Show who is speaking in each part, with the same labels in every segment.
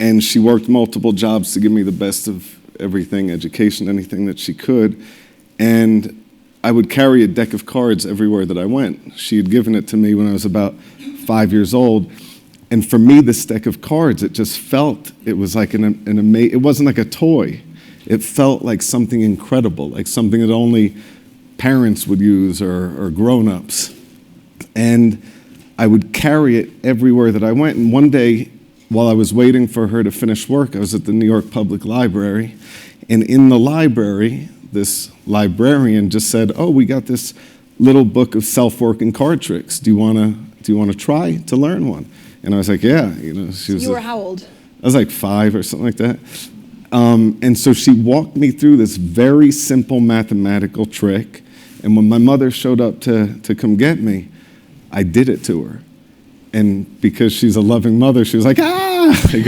Speaker 1: And she worked multiple jobs to give me the best of everything, education, anything that she could. And I would carry a deck of cards everywhere that I went. She had given it to me when I was about 5 years old. And for me, this deck of cards, it just felt, it was like it wasn't like a toy. It felt like something incredible, like something that only parents would use or grown-ups. And I would carry it everywhere that I went. And one day, while I was waiting for her to finish work, I was at the New York Public Library. And in the library, this librarian just said, "Oh, we got this little book of self-working card tricks. Do you want to try to learn one?" And I was like, "Yeah."
Speaker 2: You were how old?
Speaker 1: I was like 5 or something like that. And so she walked me through this very simple mathematical trick. And when my mother showed up to come get me, I did it to her. And because she's a loving mother, she was like, "Ah!" Like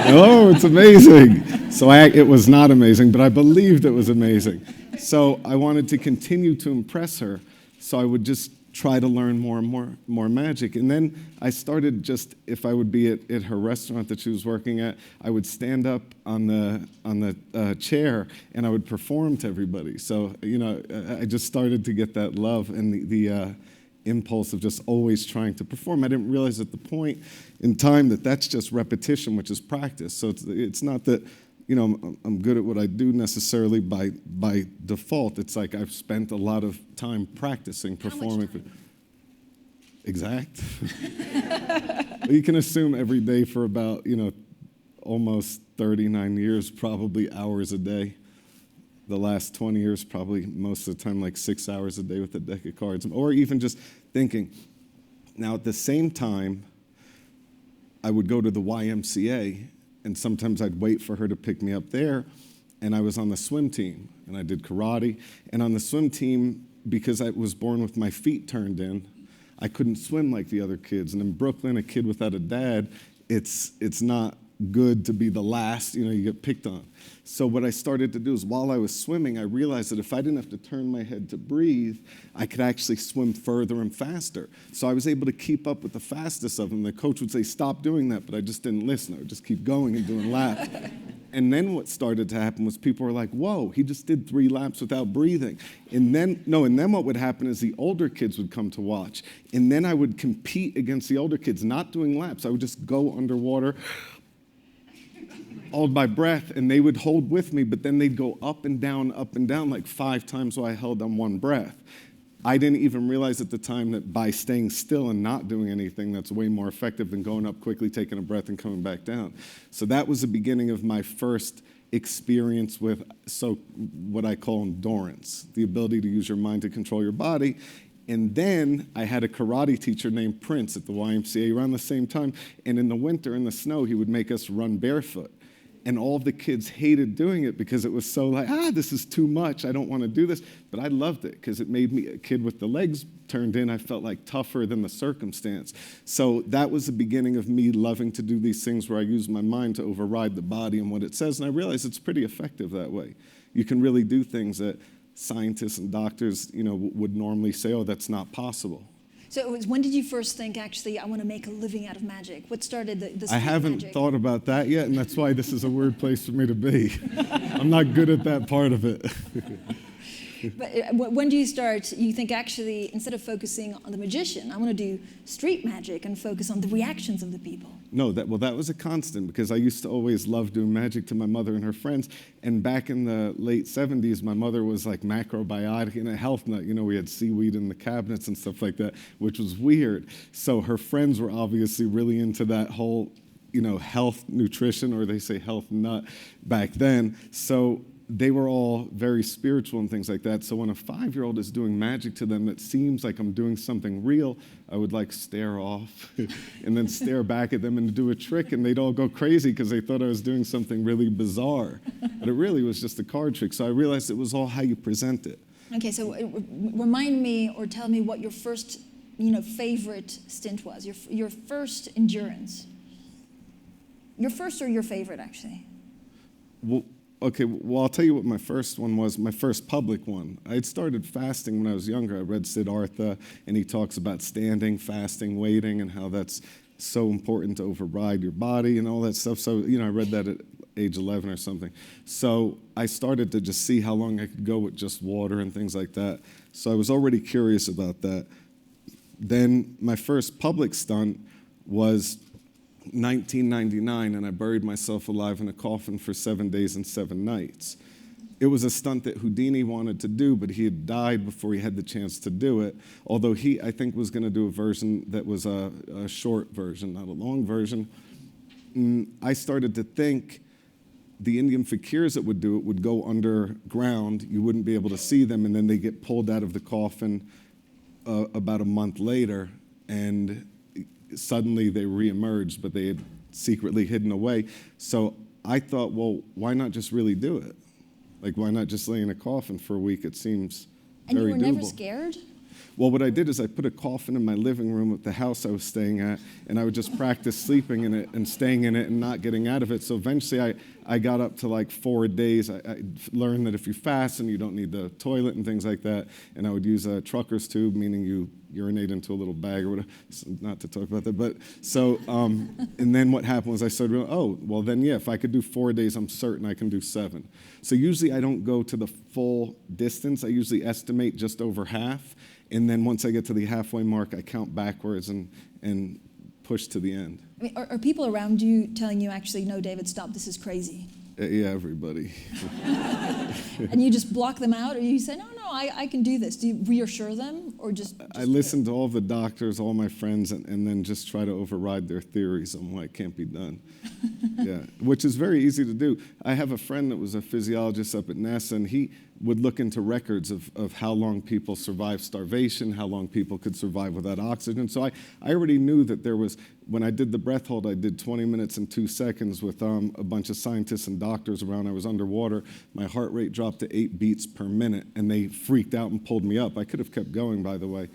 Speaker 1: oh, it's amazing. So it was not amazing, but I believed it was amazing. So I wanted to continue to impress her. So I would just try to learn more and more magic. And then I started just, if I would be at her restaurant that she was working at, I would stand up on the chair and I would perform to everybody. So, I just started to get that love and the impulse of just always trying to perform. I didn't realize at the point in time that that's just repetition, which is practice. So it's not that, I'm good at what I do necessarily by default. It's like I've spent a lot of time practicing performing.
Speaker 2: How much time?
Speaker 1: Exact. Well, you can assume every day for about, almost 39 years, probably hours a day. The last 20 years, probably most of the time, like 6 hours a day with a deck of cards, or even just thinking. Now, at the same time, I would go to the YMCA, and sometimes I'd wait for her to pick me up there, and I was on the swim team, and I did karate. And on the swim team, because I was born with my feet turned in, I couldn't swim like the other kids. And in Brooklyn, a kid without a dad, it's not good to be the last, you get picked on. So what I started to do is while I was swimming, I realized that if I didn't have to turn my head to breathe, I could actually swim further and faster. So I was able to keep up with the fastest of them. The coach would say, "Stop doing that," but I just didn't listen. I would just keep going and doing laps. And then what started to happen was people were like, "Whoa, he just did 3 laps without breathing." And then what would happen is the older kids would come to watch. And then I would compete against the older kids, not doing laps. I would just go underwater, hold my breath, and they would hold with me, but then they'd go up and down, like 5 times while I held on one breath. I didn't even realize at the time that by staying still and not doing anything, that's way more effective than going up quickly, taking a breath, and coming back down. So that was the beginning of my first experience with what I call endurance, the ability to use your mind to control your body. And then I had a karate teacher named Prince at the YMCA around the same time, and in the winter, in the snow, he would make us run barefoot. And all of the kids hated doing it because it was so like, this is too much. I don't want to do this. But I loved it because it made me a kid with the legs turned in. I felt like tougher than the circumstance. So that was the beginning of me loving to do these things where I use my mind to override the body and what it says. And I realized it's pretty effective that way. You can really do things that scientists and doctors, would normally say, "Oh, that's not possible."
Speaker 2: So when did you first think, actually, I want to make a living out of magic? What started this?
Speaker 1: I haven't thought about that yet, and that's why this is a weird place for me to be. I'm not good at that part of it.
Speaker 2: But when do you start, you think, actually, instead of focusing on the magician, I want to do street magic and focus on the reactions of the people?
Speaker 1: No, that was a constant, because I used to always love doing magic to my mother and her friends. And back in the late 70s, my mother was like macrobiotic and a health nut. We had seaweed in the cabinets and stuff like that, which was weird. So her friends were obviously really into that whole, health nutrition, or they say health nut back then. So they were all very spiritual and things like that. So when a 5-year-old is doing magic to them that seems like I'm doing something real, I would stare off and then stare back at them and do a trick, and they'd all go crazy because they thought I was doing something really bizarre. But it really was just a card trick. So I realized it was all how you present it.
Speaker 2: Okay, so remind me or tell me what your first, favorite stint was, your first endurance. Your first or your favorite, actually?
Speaker 1: Well, I'll tell you what my first one was, my first public one. I had started fasting when I was younger. I read Siddhartha, and he talks about standing, fasting, waiting, and how that's so important to override your body and all that stuff. So, I read that at age 11 or something. So I started to just see how long I could go with just water and things like that. So I was already curious about that. Then my first public stunt was 1999, and I buried myself alive in a coffin for 7 days and 7 nights. It was a stunt that Houdini wanted to do, but he had died before he had the chance to do it, although he, I think, was going to do a version that was a short version, not a long version. I started to think the Indian fakirs that would do it would go underground. You wouldn't be able to see them, and then they get pulled out of the coffin about a month later, and suddenly they reemerged, but they had secretly hidden away. So I thought, well, why not just really do it? Like, why not just lay in a coffin for a week? It seems
Speaker 2: And
Speaker 1: very
Speaker 2: you were
Speaker 1: doable.
Speaker 2: never scared?
Speaker 1: Well, what I did is I put a coffin in my living room at the house I was staying at, and I would just practice sleeping in it and staying in it and not getting out of it. So eventually I got up to like 4 days. I learned that if you fasten, you don't need the toilet and things like that. And I would use a trucker's tube, meaning you urinate into a little bag or whatever. So not to talk about that. But so, and then what happened was I started realizing, oh, well then, yeah, if I could do 4 days, I'm certain I can do 7. So usually I don't go to the full distance. I usually estimate just over half. And then once I get to the halfway mark, I count backwards and push to the end.
Speaker 2: I mean, are people around you telling you, actually, no, David, stop, this is crazy?
Speaker 1: Yeah, everybody.
Speaker 2: And you just block them out, or you say, no, I can do this? Do you reassure them, or just
Speaker 1: I listen to all the doctors, all my friends, and then just try to override their theories on why it can't be done. Yeah, which is very easy to do. I have a friend that was a physiologist up at NASA, and he would look into records of how long people survived starvation, how long people could survive without oxygen. So I already knew that there was, when I did the breath hold, I did 20 minutes and 2 seconds with a bunch of scientists and doctors around. I was underwater. My heart rate dropped to 8 beats per minute, and they freaked out and pulled me up. I could have kept going, by the way.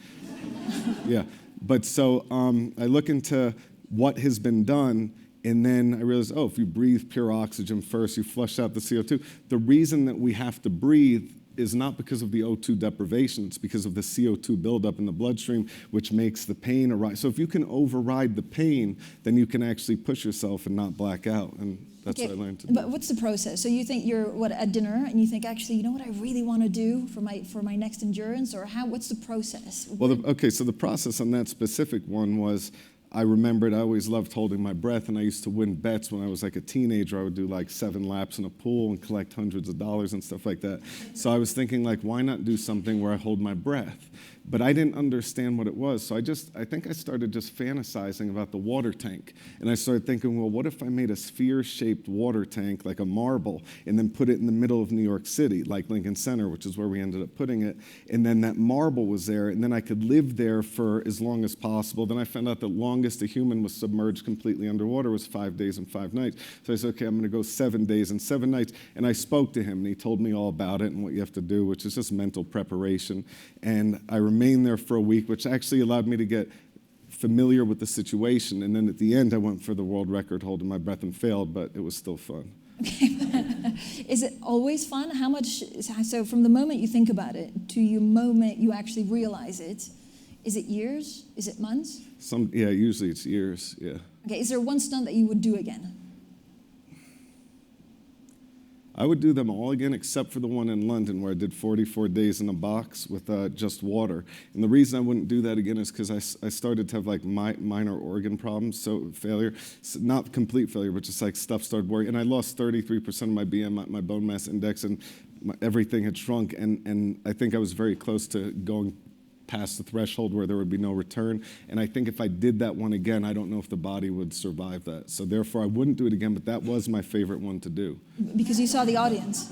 Speaker 1: Yeah, but so I look into what has been done, and then I realized, oh, if you breathe pure oxygen first, you flush out the CO2. The reason that we have to breathe is not because of the O2 deprivation, it's because of the CO2 buildup in the bloodstream, which makes the pain arise. So if you can override the pain, then you can actually push yourself and not black out, and that's what I learned to do.
Speaker 2: But what's the process? So you think you're at dinner, and you think, actually, you know what I really want to do for my next endurance, or what's the process?
Speaker 1: Well, so the process on that specific one was, I remembered I always loved holding my breath, and I used to win bets when I was like a teenager. I would do like 7 laps in a pool and collect hundreds of dollars and stuff like that. So I was thinking, like, why not do something where I hold my breath? But I didn't understand what it was. So I think I started just fantasizing about the water tank. And I started thinking, well, what if I made a sphere-shaped water tank, like a marble, and then put it in the middle of New York City, like Lincoln Center, which is where we ended up putting it. And then that marble was there, and then I could live there for as long as possible. Then I found out the longest a human was submerged completely underwater was 5 days and 5 nights. So I said, okay, I'm going to go 7 days and 7 nights. And I spoke to him, and he told me all about it and what you have to do, which is just mental preparation. And I remained there for a week, which actually allowed me to get familiar with the situation. And then at the end, I went for the world record holding my breath and failed, but it was still fun.
Speaker 2: Is it always fun? So from the moment you think about it to the moment you actually realize it, is it years? Is it months?
Speaker 1: Usually it's years, yeah.
Speaker 2: Okay, is there one stunt that you would do again?
Speaker 1: I would do them all again except for the one in London where I did 44 days in a box with just water. And the reason I wouldn't do that again is because I started to have like minor organ problems, so failure, so not complete failure, but just like stuff started worrying. And I lost 33% of my BMI, my bone mass index, and everything had shrunk. And I think I was very close to going past the threshold where there would be no return. And I think if I did that one again, I don't know if the body would survive that. So therefore, I wouldn't do it again, but that was my favorite one to do.
Speaker 2: Because you saw the audience?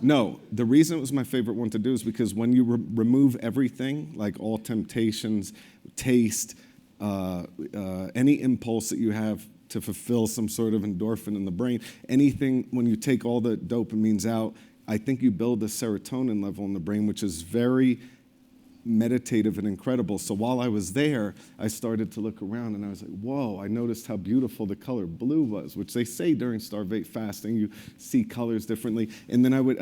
Speaker 1: No, the reason it was my favorite one to do is because when you remove everything, like all temptations, taste, any impulse that you have to fulfill some sort of endorphin in the brain, anything, when you take all the dopamines out, I think you build a serotonin level in the brain, which is very meditative and incredible. So while I was there, I started to look around, and I was like, whoa, I noticed how beautiful the color blue was, which they say during starvate fasting, you see colors differently. And then I would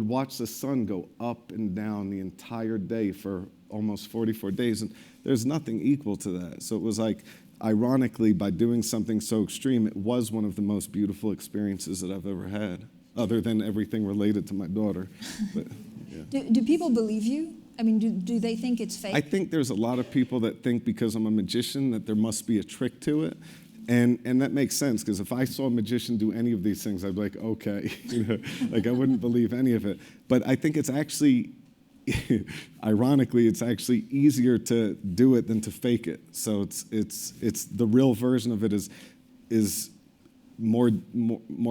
Speaker 1: watch the sun go up and down the entire day for almost 44 days, and there's nothing equal to that. So it was like, ironically, by doing something so extreme, it was one of the most beautiful experiences that I've ever had, other than everything related to my daughter. But, yeah.
Speaker 2: Do people believe you? I mean, do they think it's fake?
Speaker 1: I think there's a lot of people that think because I'm a magician that there must be a trick to it. And that makes sense, because if I saw a magician do any of these things, I'd be like, okay, like I wouldn't believe any of it. But I think it's actually, ironically, it's actually easier to do it than to fake it. So it's the real version of it is more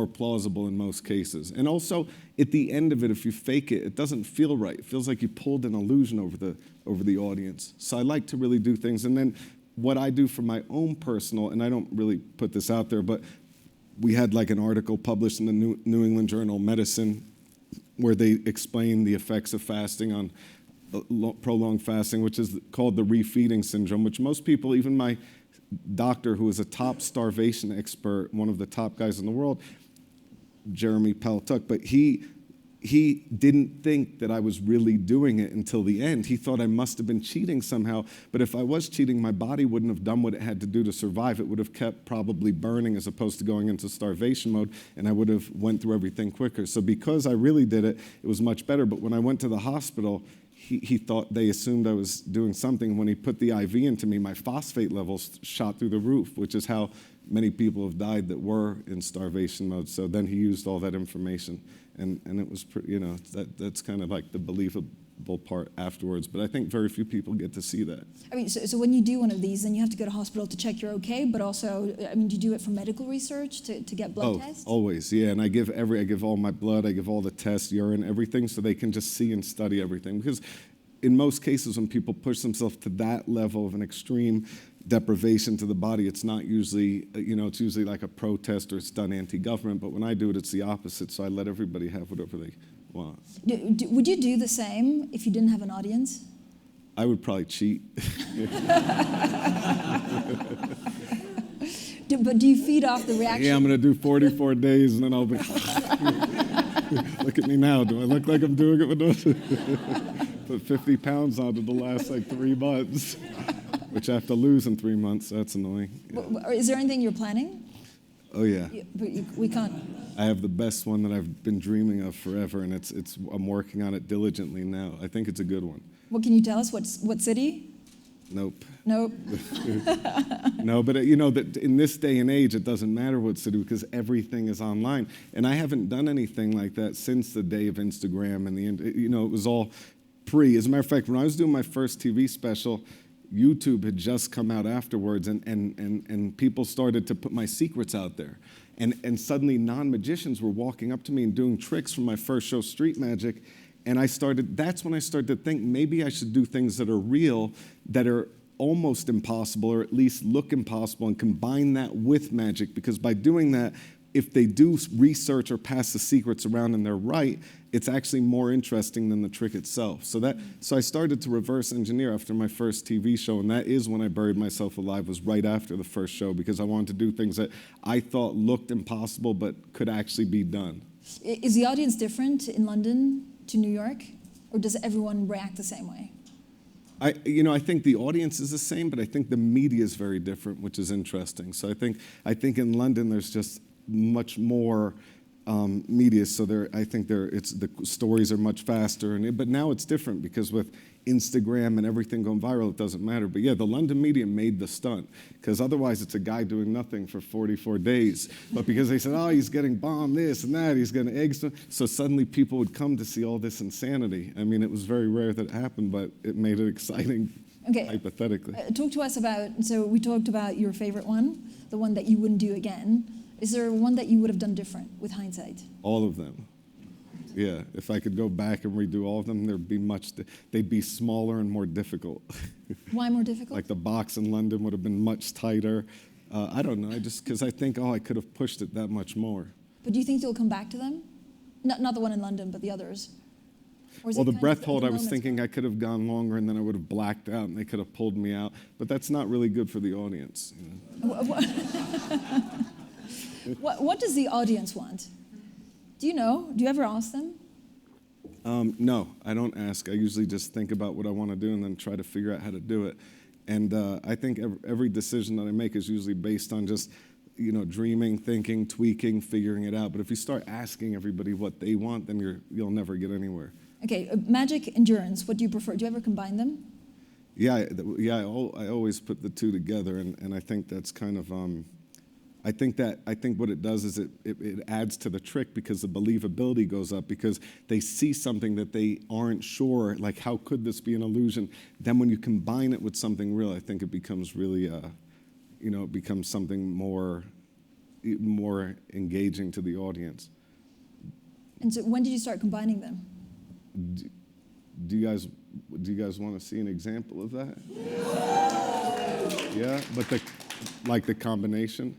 Speaker 1: plausible in most cases. And also, at the end of it, if you fake it, it doesn't feel right. It feels like you pulled an illusion over the audience. So I like to really do things. And then what I do for my own personal, and I don't really put this out there, but we had like an article published in the New England Journal of Medicine where they explain the effects of fasting on prolonged fasting, which is called the refeeding syndrome, which most people, even my doctor, who is a top starvation expert, one of the top guys in the world, Jeremy Peltuck, but he didn't think that I was really doing it until the end. He thought I must have been cheating somehow, but if I was cheating, my body wouldn't have done what it had to do to survive. It would have kept probably burning as opposed to going into starvation mode, and I would have went through everything quicker. So because I really did it, it was much better. But when I went to the hospital, he thought they assumed I was doing something. When he put the IV into me, my phosphate levels shot through the roof, which is how many people have died that were in starvation mode. So then he used all that information, and it was pretty, that's kind of like the believable part afterwards. But I think very few people get to see that.
Speaker 2: I mean, so when you do one of these, then you have to go to hospital to check you're okay, but also, I mean, do you do it for medical research to get blood tests?
Speaker 1: Always, yeah. And I give all my blood, I give all the tests, urine, everything, so they can just see and study everything. Because in most cases, when people push themselves to that level of an extreme deprivation to the body, it's not usually, it's usually like a protest or it's done anti-government. But when I do it, it's the opposite. So I let everybody have whatever they want.
Speaker 2: Would you do the same if you didn't have an audience?
Speaker 1: I would probably cheat.
Speaker 2: But do you feed off the reaction?
Speaker 1: Yeah, I'm going to do 44 days, and then I'll be, look at me now. Do I look like I'm doing it with those? Put 50 pounds on to the last 3 months, which I have to lose in 3 months. That's annoying. Yeah.
Speaker 2: Is there anything you're planning?
Speaker 1: Oh, yeah.
Speaker 2: But we can't.
Speaker 1: I have the best one that I've been dreaming of forever, and I'm working on it diligently now. I think it's a good one.
Speaker 2: What can you tell us? What city?
Speaker 1: Nope.
Speaker 2: Nope.
Speaker 1: No, but that in this day and age, it doesn't matter what city because everything is online. And I haven't done anything like that since the day of Instagram and it was all pre. As a matter of fact, when I was doing my first TV special, YouTube had just come out afterwards, and people started to put my secrets out there. And suddenly non-magicians were walking up to me and doing tricks from my first show, Street Magic. And that's when I started to think maybe I should do things that are real, that are almost impossible, or at least look impossible, and combine that with magic. Because by doing that, if they do research or pass the secrets around and they're right, it's actually more interesting than the trick itself. So I started to reverse engineer after my first TV show, and that is when I buried myself alive, was right after the first show, because I wanted to do things that I thought looked impossible but could actually be done.
Speaker 2: Is the audience different in London to New York, or does everyone react the same way?
Speaker 1: I think the audience is the same, but I think the media is very different, which is interesting. So I think in London there's just much more media, so the stories are much faster. But now it's different because with Instagram and everything going viral, it doesn't matter. But yeah, the London media made the stunt, because otherwise it's a guy doing nothing for 44 days. But because they said, oh, he's getting bombed this and that, he's getting eggs, so suddenly people would come to see all this insanity. I mean, it was very rare that it happened, but it made it exciting. Okay. Hypothetically.
Speaker 2: Talk to us so we talked about your favorite one, the one that you wouldn't do again. Is there one that you would have done different with hindsight?
Speaker 1: All of them. Yeah, if I could go back and redo all of them, they'd be smaller and more difficult.
Speaker 2: Why more difficult?
Speaker 1: Like the box in London would have been much tighter. I don't know, because I think, I could have pushed it that much more.
Speaker 2: But do you think you'll come back to them? Not the one in London, but the others?
Speaker 1: Well, the breath hold, I was thinking I could have gone longer and then I would have blacked out and they could have pulled me out. But that's not really good for the audience.
Speaker 2: What does the audience want? Do you know? Do you ever ask them?
Speaker 1: No, I don't ask. I usually just think about what I want to do and then try to figure out how to do it. And I think every decision that I make is usually based on just, dreaming, thinking, tweaking, figuring it out. But if you start asking everybody what they want, then you'll never get anywhere.
Speaker 2: Okay, magic, endurance, what do you prefer? Do you ever combine them?
Speaker 1: Yeah, I always put the two together, and I think that's kind of, I think what it does is it adds to the trick, because the believability goes up, because they see something that they aren't sure, like, how could this be an illusion? Then when you combine it with something real, I think it becomes really, it becomes something more engaging to the audience.
Speaker 2: And so when did you start combining them?
Speaker 1: Do you guys want to see an example of that? Yeah, but the combination.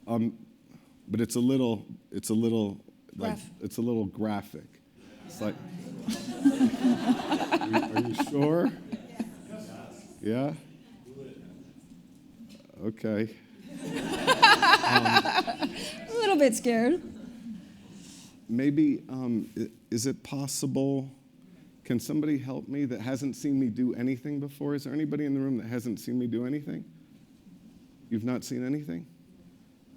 Speaker 1: But it's a little graphic. It's like, are you sure? Yeah. Okay.
Speaker 2: A little bit scared.
Speaker 1: Maybe, is it possible, can somebody help me that hasn't seen me do anything before? Is there anybody in the room that hasn't seen me do anything? You've not seen anything?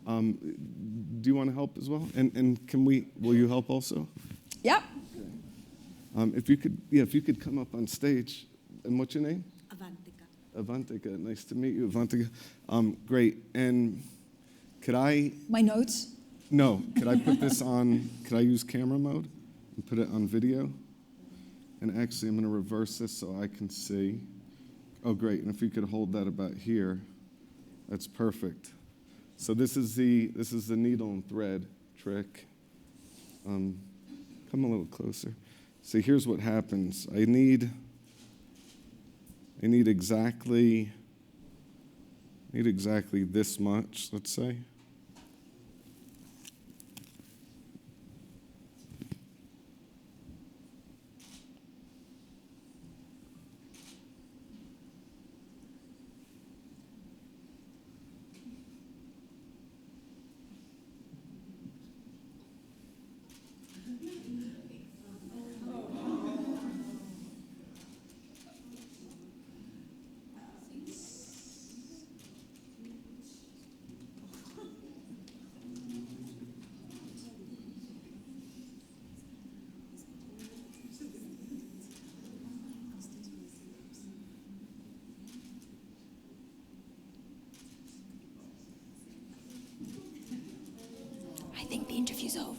Speaker 1: Do you want to help as well? And will you help also?
Speaker 2: Yep.
Speaker 1: If you could come up on stage. And what's your name? Avantika. Nice to meet you, Avantika. Great. And could I...
Speaker 2: My notes?
Speaker 1: No. Could I put this on... Could I use camera mode and put it on video? And actually, I'm going to reverse this so I can see. Oh, great. And if you could hold that about here, that's perfect. So this is the needle and thread trick. Come a little closer. See, here's what happens. I need exactly this much, let's say.
Speaker 2: I think the interview's over.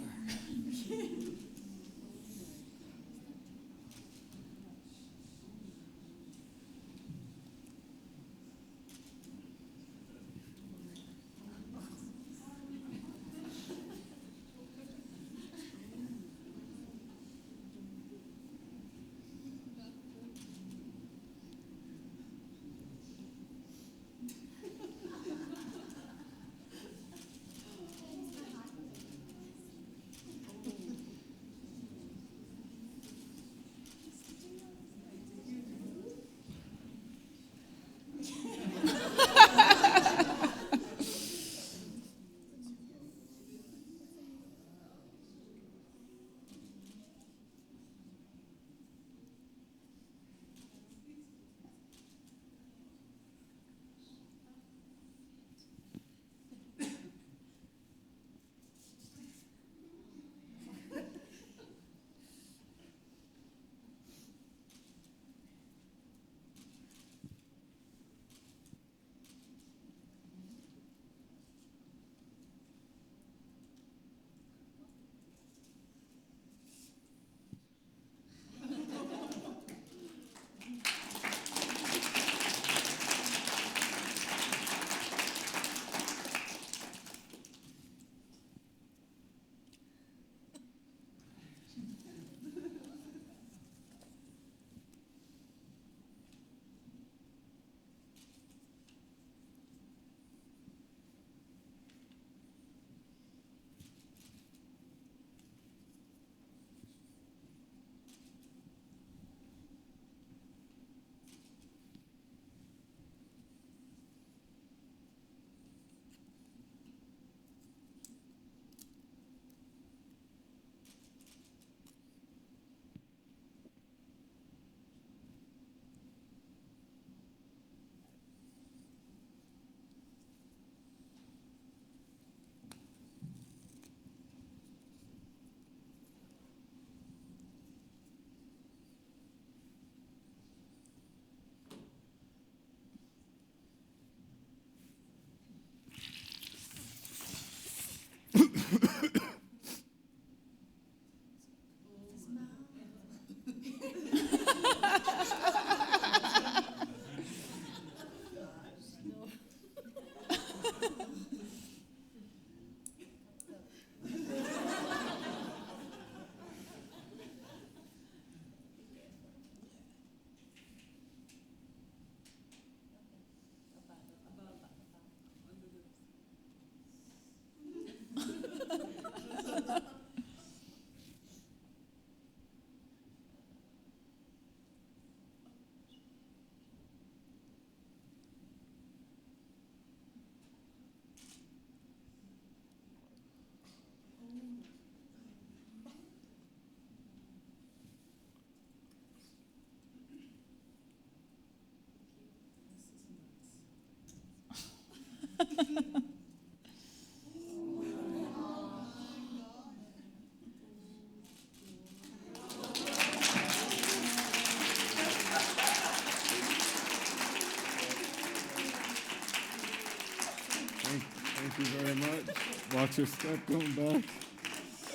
Speaker 1: much. Watch your step going back.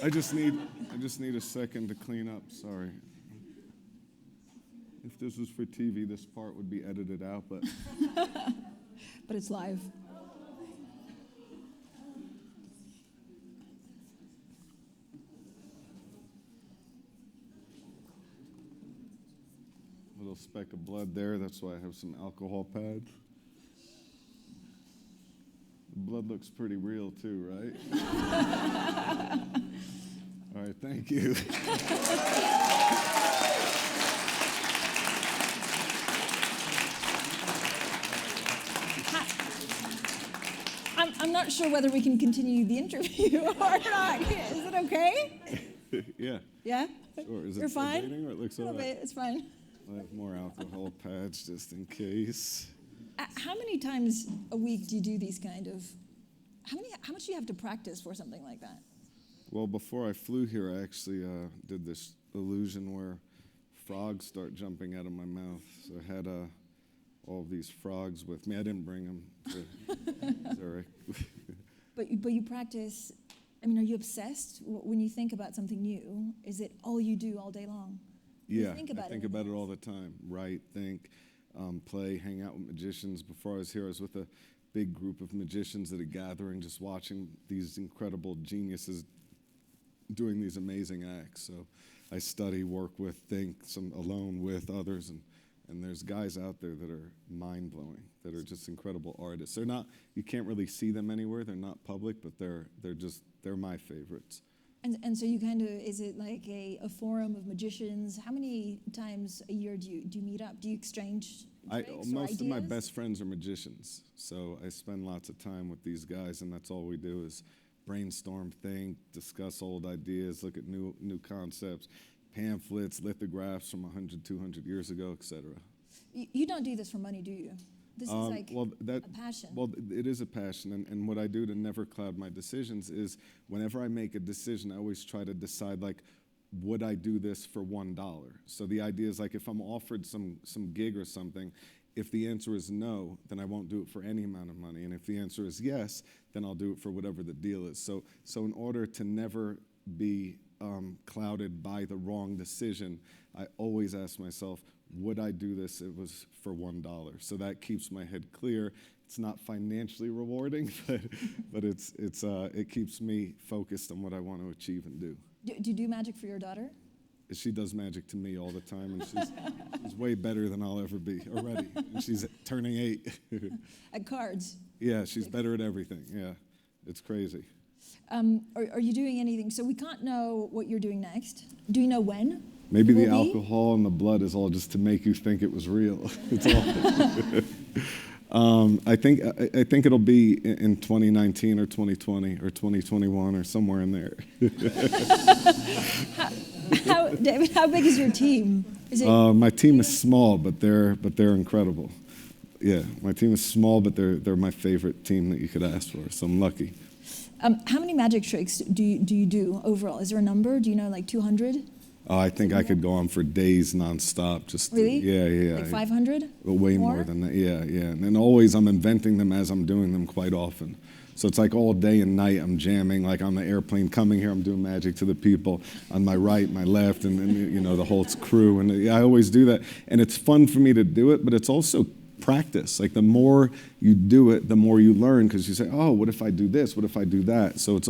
Speaker 1: I just need a second to clean up. Sorry. If this was for TV, this part would be edited out, but
Speaker 2: But it's live.
Speaker 1: little speck of blood there. That's why I have some alcohol pads. The blood looks pretty real too, right? All right, thank you.
Speaker 2: I'm not sure whether we can continue the interview or not. Is it okay?
Speaker 1: Yeah.
Speaker 2: Yeah?
Speaker 1: Sure. Is
Speaker 2: You're
Speaker 1: it
Speaker 2: fine?
Speaker 1: sedating or it looks
Speaker 2: A
Speaker 1: all
Speaker 2: little
Speaker 1: right?
Speaker 2: bit, it's fine.
Speaker 1: I have more alcohol pads just in case.
Speaker 2: How many times a week do you do these kind of, how much do you have to practice for something like that?
Speaker 1: Well, before I flew here, I actually did this illusion where frogs start jumping out of my mouth. So I had all of these frogs with me. I didn't bring them to Zurich.
Speaker 2: But you practice, I mean, are you obsessed when you think about something new? Is it all you do all day long?
Speaker 1: Yeah,
Speaker 2: I think about
Speaker 1: it all the time. Write, think, play, hang out with magicians. Before I was here, I was with a big group of magicians at a gathering, just watching these incredible geniuses doing these amazing acts. So I study, work with, think, some alone with others, and there's guys out there that are mind-blowing, that are just incredible artists. They're not, you can't really see them anywhere. They're not public, but they're my favorites.
Speaker 2: And so you kind of, is it like a forum of magicians? How many times a year do you meet up? Do you exchange tricks or
Speaker 1: Most of my
Speaker 2: ideas?
Speaker 1: best friends are magicians, so I spend lots of time with these guys, and that's all we do is brainstorm, think, discuss old ideas, look at new concepts, pamphlets, lithographs from 100, 200 years ago, etc.
Speaker 2: You don't do this for money, do you? This is like a passion.
Speaker 1: Well, it is a passion, and what I do to never cloud my decisions is whenever I make a decision, I always try to decide, like, would I do this for $1? So the idea is, like, if I'm offered some gig or something, if the answer is no, then I won't do it for any amount of money. And if the answer is yes, then I'll do it for whatever the deal is. So in order to never be clouded by the wrong decision, I always ask myself, would I do this if it was for $1? So that keeps my head clear. It's not financially rewarding, but it keeps me focused on what I want to achieve and do.
Speaker 2: Do you do magic for your daughter?
Speaker 1: She does magic to me all the time, and she's way better than I'll ever be already. And she's turning 8.
Speaker 2: At cards?
Speaker 1: Yeah, she's better at everything. Yeah, it's crazy.
Speaker 2: Are you doing anything? So we can't know what you're doing next. Do you know when?
Speaker 1: Maybe the alcohol and the blood is all just to make you think it was real. It's all. I think it'll be in 2019 or 2020 or 2021 or somewhere in there.
Speaker 2: David, how big is your team? Is it
Speaker 1: my team is small, but they're incredible. Yeah, my team is small, but they're my favorite team that you could ask for. So I'm lucky.
Speaker 2: How many magic tricks do you do overall? Is there a number? Do you know, like 200?
Speaker 1: Oh, I think I could go on for days nonstop. Just
Speaker 2: really?
Speaker 1: Yeah.
Speaker 2: Like 500?
Speaker 1: Way more than that. Yeah. And then always I'm inventing them as I'm doing them quite often. So it's like all day and night I'm jamming. Like on the airplane coming here, I'm doing magic to the people on my right, my left, and you know, the whole crew. And I always do that. And it's fun for me to do it, but it's also practice. Like the more you do it, the more you learn, because you say, oh, what if I do this? What if I do that? So it's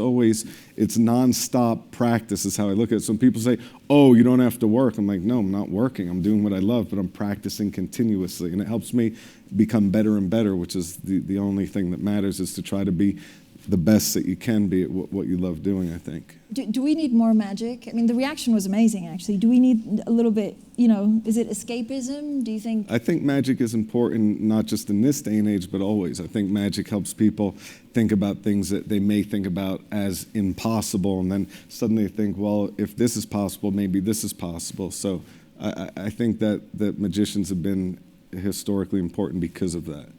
Speaker 1: nonstop practice is how I look at it. So when people say, oh, you don't have to work, I'm like, no, I'm not working. I'm doing what I love, but I'm practicing continuously. And it helps me become better and better, which is the only thing that matters, is to try to be the best that you can be at what you love doing, I think.
Speaker 2: Do we need more magic? I mean, the reaction was amazing, actually. Do we need a little bit, is it escapism? Do you think?
Speaker 1: I think magic is important, not just in this day and age, but always. I think magic helps people think about things that they may think about as impossible, and then suddenly think, well, if this is possible, maybe this is possible. So I think that magicians have been historically important because of that.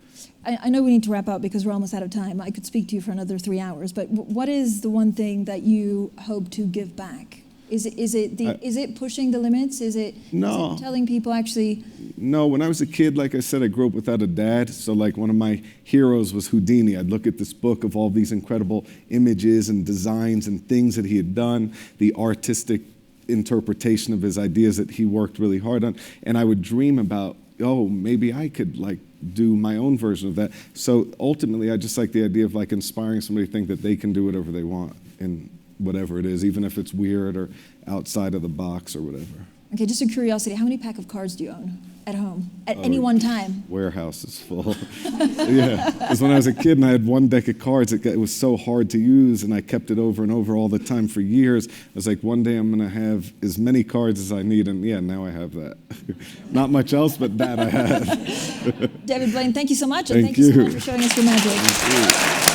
Speaker 2: I know we need to wrap up because we're almost out of time. I could speak to you for another 3 hours, but what is the one thing that you hope to give back? Is it pushing the limits? Is it telling people actually?
Speaker 1: No, when I was a kid, like I said, I grew up without a dad. So like one of my heroes was Houdini. I'd look at this book of all these incredible images and designs and things that he had done, the artistic interpretation of his ideas that he worked really hard on. And I would dream about, oh, maybe I could like do my own version of that. So ultimately, I just like the idea of like inspiring somebody to think that they can do whatever they want in whatever it is, even if it's weird or outside of the box or whatever.
Speaker 2: Okay, just a curiosity, how many pack of cards do you own at home at any one time?
Speaker 1: Warehouse is full. Yeah, because when I was a kid and I had one deck of cards, it was so hard to use, and I kept it over and over all the time for years. I was like, one day I'm going to have as many cards as I need, and yeah, now I have that. Not much else, but that I have.
Speaker 2: David Blaine, thank you so much,
Speaker 1: and
Speaker 2: thank you so much for showing us your magic.